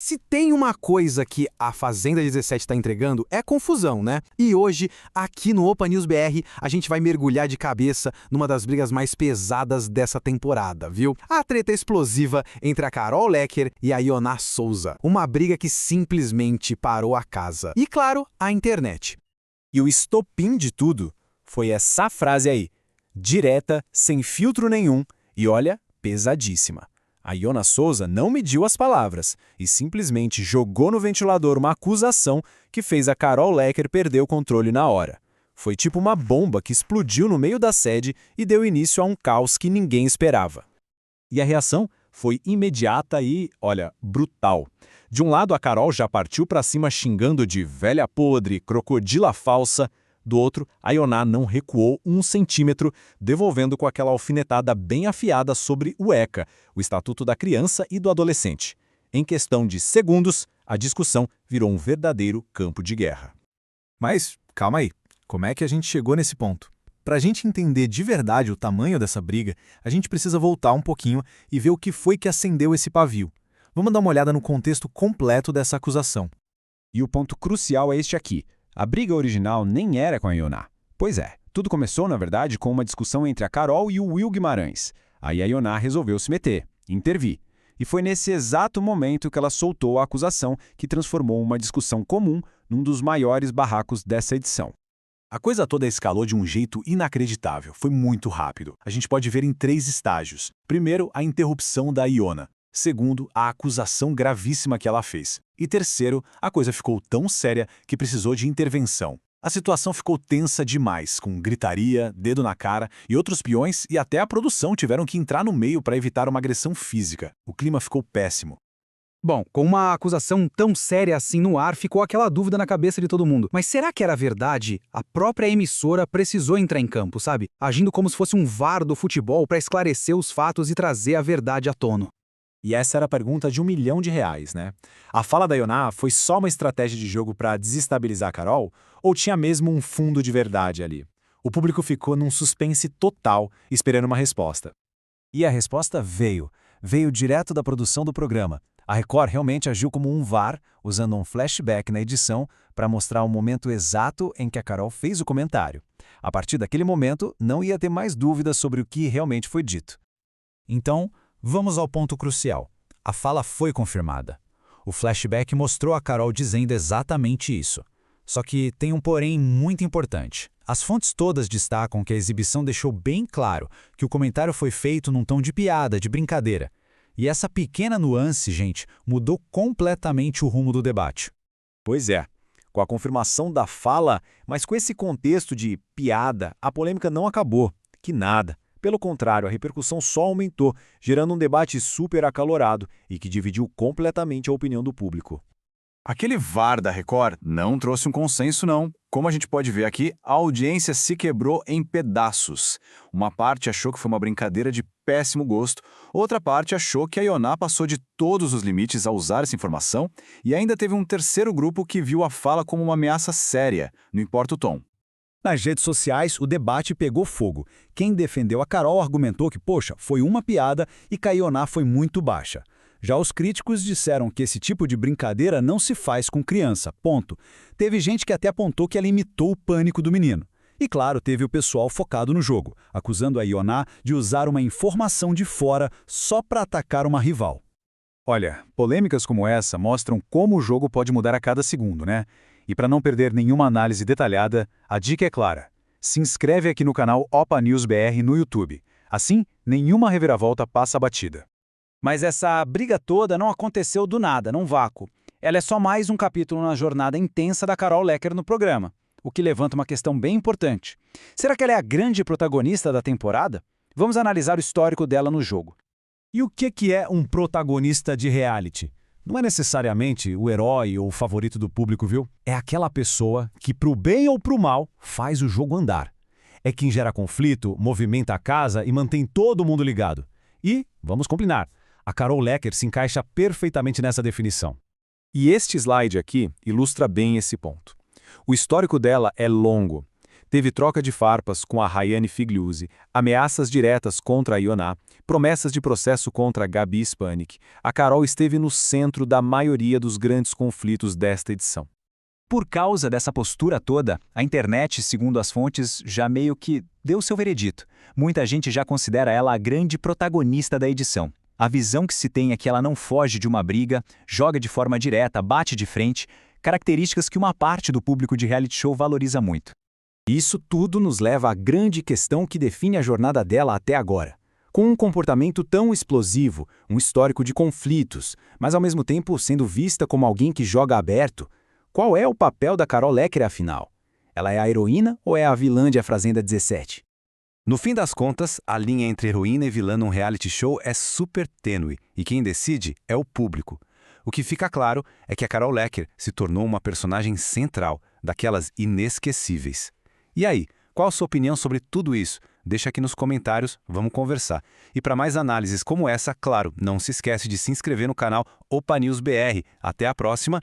Se tem uma coisa que a Fazenda 17 está entregando, é confusão, né? E hoje, aqui no Opa News BR, a gente vai mergulhar de cabeça numa das brigas mais pesadas dessa temporada, viu? A treta explosiva entre a Carol Lecker e a Ioná Souza. Uma briga que simplesmente parou a casa. E, claro, a internet. E o estopim de tudo foi essa frase aí, direta, sem filtro nenhum e, olha, pesadíssima. A Ioná Souza não mediu as palavras e simplesmente jogou no ventilador uma acusação que fez a Carol Lecker perder o controle na hora. Foi tipo uma bomba que explodiu no meio da sede e deu início a um caos que ninguém esperava. E a reação foi imediata e, olha, brutal. De um lado, a Carol já partiu pra cima xingando de velha podre, crocodila falsa. Do outro, a Ioná não recuou 1 centímetro, devolvendo com aquela alfinetada bem afiada sobre o ECA, o Estatuto da Criança e do Adolescente. Em questão de segundos, a discussão virou um verdadeiro campo de guerra. Mas, calma aí, como é que a gente chegou nesse ponto? Para a gente entender de verdade o tamanho dessa briga, a gente precisa voltar um pouquinho e ver o que foi que acendeu esse pavio. Vamos dar uma olhada no contexto completo dessa acusação. E o ponto crucial é este aqui. A briga original nem era com a Ioná. Pois é, tudo começou, na verdade, com uma discussão entre a Carol e o Will Guimarães. Aí a Ioná resolveu se meter, intervir. E foi nesse exato momento que ela soltou a acusação que transformou uma discussão comum num dos maiores barracos dessa edição. A coisa toda escalou de um jeito inacreditável, foi muito rápido. A gente pode ver em 3 estágios. Primeiro, a interrupção da Ioná. Segundo, a acusação gravíssima que ela fez. E terceiro, a coisa ficou tão séria que precisou de intervenção. A situação ficou tensa demais, com gritaria, dedo na cara e outros peões, e até a produção tiveram que entrar no meio para evitar uma agressão física. O clima ficou péssimo. Bom, com uma acusação tão séria assim no ar, ficou aquela dúvida na cabeça de todo mundo. Mas será que era verdade? A própria emissora precisou entrar em campo, sabe? Agindo como se fosse um VAR do futebol para esclarecer os fatos e trazer a verdade à tona. E essa era a pergunta de R$1 milhão, né? A fala da Ioná foi só uma estratégia de jogo para desestabilizar a Carol? Ou tinha mesmo um fundo de verdade ali? O público ficou num suspense total, esperando uma resposta. E a resposta veio. Veio direto da produção do programa. A Record realmente agiu como um VAR, usando um flashback na edição para mostrar o momento exato em que a Carol fez o comentário. A partir daquele momento, não ia ter mais dúvidas sobre o que realmente foi dito. Então, vamos ao ponto crucial. A fala foi confirmada. O flashback mostrou a Carol dizendo exatamente isso. Só que tem um porém muito importante. As fontes todas destacam que a exibição deixou bem claro que o comentário foi feito num tom de piada, de brincadeira. E essa pequena nuance, gente, mudou completamente o rumo do debate. Pois é. Com a confirmação da fala, mas com esse contexto de piada, a polêmica não acabou. Que nada. Pelo contrário, a repercussão só aumentou, gerando um debate super acalorado e que dividiu completamente a opinião do público. Aquele VAR da Record não trouxe um consenso, não. Como a gente pode ver aqui, a audiência se quebrou em pedaços. Uma parte achou que foi uma brincadeira de péssimo gosto, outra parte achou que a Ioná passou de todos os limites ao usar essa informação, e ainda teve um terceiro grupo que viu a fala como uma ameaça séria, não importa o tom. Nas redes sociais, o debate pegou fogo. Quem defendeu a Carol argumentou que, poxa, foi uma piada e que a Ioná foi muito baixa. Já os críticos disseram que esse tipo de brincadeira não se faz com criança, ponto. Teve gente que até apontou que ela imitou o pânico do menino. E claro, teve o pessoal focado no jogo, acusando a Ioná de usar uma informação de fora só para atacar uma rival. Olha, polêmicas como essa mostram como o jogo pode mudar a cada segundo, né? E para não perder nenhuma análise detalhada, a dica é clara. Se inscreve aqui no canal Opa News BR no YouTube. Assim, nenhuma reviravolta passa batida. Mas essa briga toda não aconteceu do nada, num vácuo. Ela é só mais um capítulo na jornada intensa da Carol Lecker no programa, o que levanta uma questão bem importante. Será que ela é a grande protagonista da temporada? Vamos analisar o histórico dela no jogo. E o que é um protagonista de reality? Não é necessariamente o herói ou o favorito do público, viu? É aquela pessoa que, pro bem ou pro mal, faz o jogo andar. É quem gera conflito, movimenta a casa e mantém todo mundo ligado. E, vamos combinar, a Carol Lecker se encaixa perfeitamente nessa definição. E este slide aqui ilustra bem esse ponto. O histórico dela é longo. Teve troca de farpas com a Rayane Figliuzzi, ameaças diretas contra a Ioná, promessas de processo contra a Gabi Spanik. A Carol esteve no centro da maioria dos grandes conflitos desta edição. Por causa dessa postura toda, a internet, segundo as fontes, já meio que deu seu veredito. Muita gente já considera ela a grande protagonista da edição. A visão que se tem é que ela não foge de uma briga, joga de forma direta, bate de frente, características que uma parte do público de reality show valoriza muito. Isso tudo nos leva à grande questão que define a jornada dela até agora. Com um comportamento tão explosivo, um histórico de conflitos, mas ao mesmo tempo sendo vista como alguém que joga aberto, qual é o papel da Carol Lecker, afinal? Ela é a heroína ou é a vilã de A Fazenda 17? No fim das contas, a linha entre heroína e vilã num reality show é super tênue, e quem decide é o público. O que fica claro é que a Carol Lecker se tornou uma personagem central, daquelas inesquecíveis. E aí, qual a sua opinião sobre tudo isso? Deixa aqui nos comentários, vamos conversar. E para mais análises como essa, claro, não se esquece de se inscrever no canal Opa News BR. Até a próxima